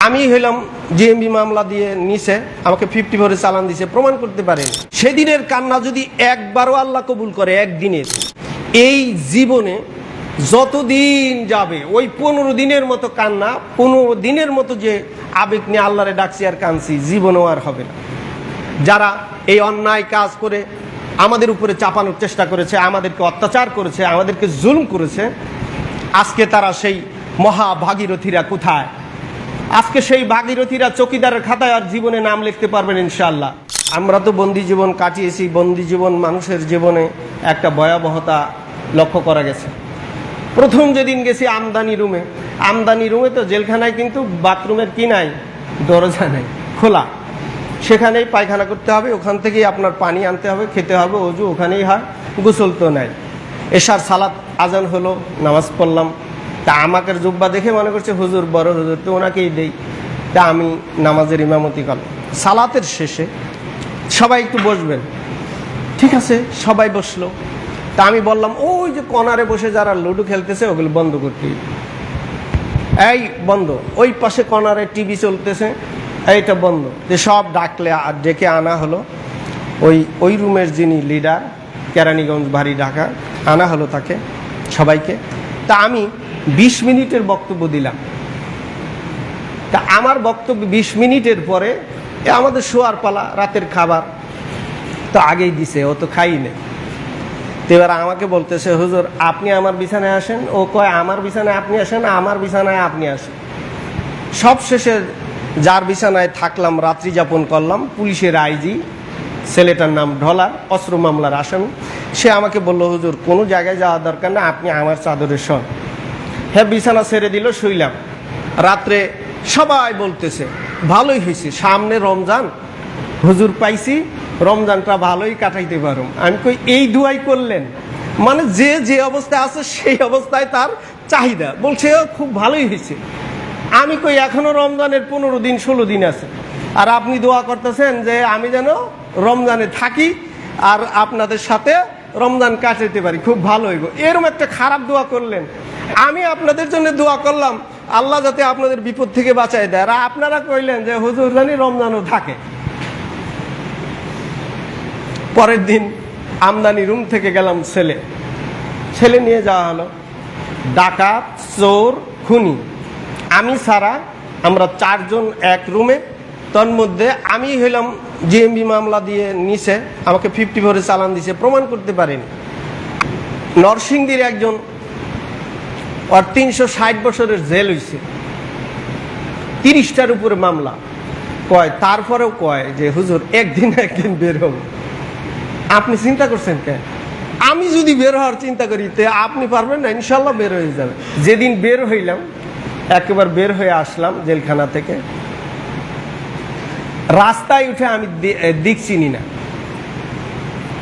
আমি হইলাম জিএমবি মামলা দিয়ে নিছে, আমাকে 54 চালান দিছে, প্রমাণ করতে পারেন। সেদিনের কান্না যদি একবারও আল্লাহ কবুল করে, একদিনের, এই জীবনে যতদিন যাবে ওই 15 দিনের মতো কান্না, 15 দিনের মতো যে আবেগ নিয়ে আল্লাহরে ডাকছি আর কাঁদছি, জীবনেও আর হবে না। যারা এই অন্যায় কাজ করে আমাদের উপরে চাপানোর চেষ্টা করেছে, আমাদেরকে অত্যাচার করেছে, আমাদেরকে জুলুম করেছে, আজকে তারা সেই মহা ভাগীরথীরা কোথায়? আজকে সেই ভাগীরথীরা চকিদারের খাতায় আর জীবনে নাম লিখতে পারবেন ইনশাআল্লাহ। আমরা তো বন্দি জীবন কাটিয়েছি। বন্দি জীবন মানুষের জীবনে একটা ভয়াবহতা লক্ষ্য করা গেছে। প্রথম যেদিন গেছি আমদানি রুমে তো জেলখানায় কিন্তু বাথরুমের কি নাই, দরজা নাই, খোলা। সেখানেই পায়খানা করতে হবে, ওখান থেকেই আপনার পানি আনতে হবে, খেতে হবে, অজু ওখানেই হয়, গোসল তো নাই। এশার সালাত আজান হলো, নামাজ পড়লাম। তা আমাকে জুব্বা দেখে মনে করছে হুজুর, বড় হুজুর, তো ওনাকেই দেই। তা আমি নামাজের ইমামতি করলাম। সালাতের শেষে সবাই একটু বসবেন, ঠিক আছে, সবাই বসলো। তা আমি বললাম, ওই যে কর্নারে বসে যারা লুডো খেলতেছে ওগুলো বন্ধ করতে, এই বন্ধ। ওই পাশে কর্নারে টিভি চলতেছে, এইটা বন্ধ। যে সব ডেকে আনা হলো। ওই রুমের যিনি লিডার, কেরানীগঞ্জ ভারী ঢাকা, আনা হলো তাকে, সবাইকে। তা আমি 20 মিনিটের বক্তব্য দিলাম। তা আমার বক্তব্য 20 মিনিটের পরে আমাদের শোয়ার পালা, রাতের খাবার তো আগেই দিছে, ও তো খাই নেই। তো এবার আমাকে বলতেছে, হুজুর আপনি আমার বিছানায় আসেন। ও কয়, আমার বিছানায় আপনি আসেন, আমার বিছানায় আপনি আসেন। সব শেষে যার বিছানায় থাকলাম, রাত্রি যাপন করলাম, পুলিশের আইজি, ছেলেটার নাম ঢলার, অস্ত্র মামলার আসামি। সে আমাকে বলল, হুজুর কোনো জায়গায় যাওয়া দরকার না, আপনি আমার চাদরে শোন। হ্যাঁ, বিছানা ছেড়ে দিল, শুইলাম। রাত্রে সবাই বলতেছে ভালোই হয়েছে, সামনে রমজান, হুজুর পাইছি, রমজানটা ভালোই কাটাইতে পারুম। আমি কই, এই দুয়াই করলেন? মানে যে অবস্থায় আছে সেই অবস্থায় তার চাহিদা, বলছে খুব ভালোই হয়েছে। আমি কই, এখনো রমজানের 15 দিন 16 দিন আছে, আর আপনি দোয়া করতেছেন যে আমি যেন রমজানে থাকি আর আপনাদের সাথে রমজান কাটাইতে পারি, খুব ভালো হইব। এরকম একটা খারাপ দোয়া করলেন। আমি আপনাদের জন্য দোয়া করলাম আল্লাহ যাতে আপনাদের বিপদ থেকে বাঁচায় দেয়, আর আপনারা কইলেন যে হুজুর জানি রমজানও থাকে। পরের দিন আমদানি রুম থেকে গেলাম, ছেলে নিয়ে যাওয়া হলো। ডাকাত, চোর, খুনি, আমি ছাড়া আমরা 4 জন এক রুমে। তন্মধ্যে আমি হইলাম জিএমবি মামলা দিয়ে নিছে, আমাকে 54 চালান দিছে, প্রমাণ করতে পারেনি। নরসিংদীর একজন, আর 360 বছরের জেল হয়েছে, 30টার উপরে মামলা। কয়, তারপরেও কয় যে হুজুর একদিন বের হব। আপনি চিন্তা করছেন কেন? আমি যদি বের হওয়ার চিন্তা করি তে আপনি পারবেন না? ইনশাল্লাহ বের হয়ে যাবে। যেদিন বের হইলাম, একেবারে বের হয়ে আসলাম জেলখানা থেকে, রাস্তায় উঠে আমি দিক চিনি না।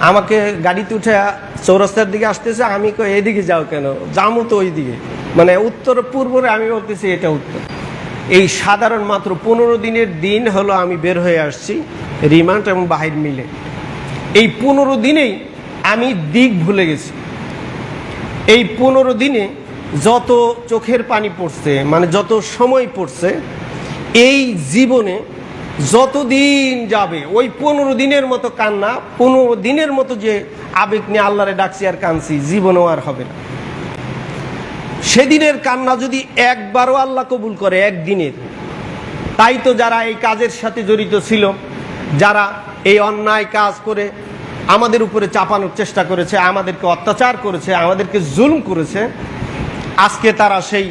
আমাকে গাড়িতে উঠে চৌরাস্তার দিকে আসতেছে, আমি কই এদিকে যাও কেন? যামু তো ওই দিকে, মানে উত্তর পূর্বরে। আমি বলতেছি এটা উত্তর। এই সাধারণ মাত্র 15 দিনের দিন হলো আমি বের হয়ে আসছি, রিমান্ড এবং বাহির মিলে। এই 15 দিনেই আমি দিক ভুলে গেছি। এই 15 দিনে যত চোখের পানি পড়ছে, মানে যত সময় পড়ছে, এই জীবনে যতদিন যাবে ওই 15 দিনের মতো কান্না, 15 দিনের মতো যে আবেগ নিয়ে আল্লাহরে ডাকছি আর কাঁদছি, জীবনেও আর হবে না। সেদিনের কান্না যদি একবারও আল্লাহ কবুল করে, একদিনের, তাই তো যারা এই কাজের সাথে জড়িত ছিল, যারা এই অন্যায় কাজ করে আমাদের উপরে চাপানোর চেষ্টা করেছে, আমাদেরকে অত্যাচার করেছে, আমাদেরকে জুলুম করেছে, আজকে তারা সেই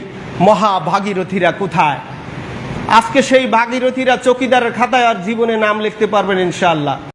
মহা ভাগীরথীরা কোথায়? আজকে সেই ভাগীরথীরা চকিদারের খাতায় আর জীবনে নাম লিখতে পারবেন ইনশাআল্লাহ।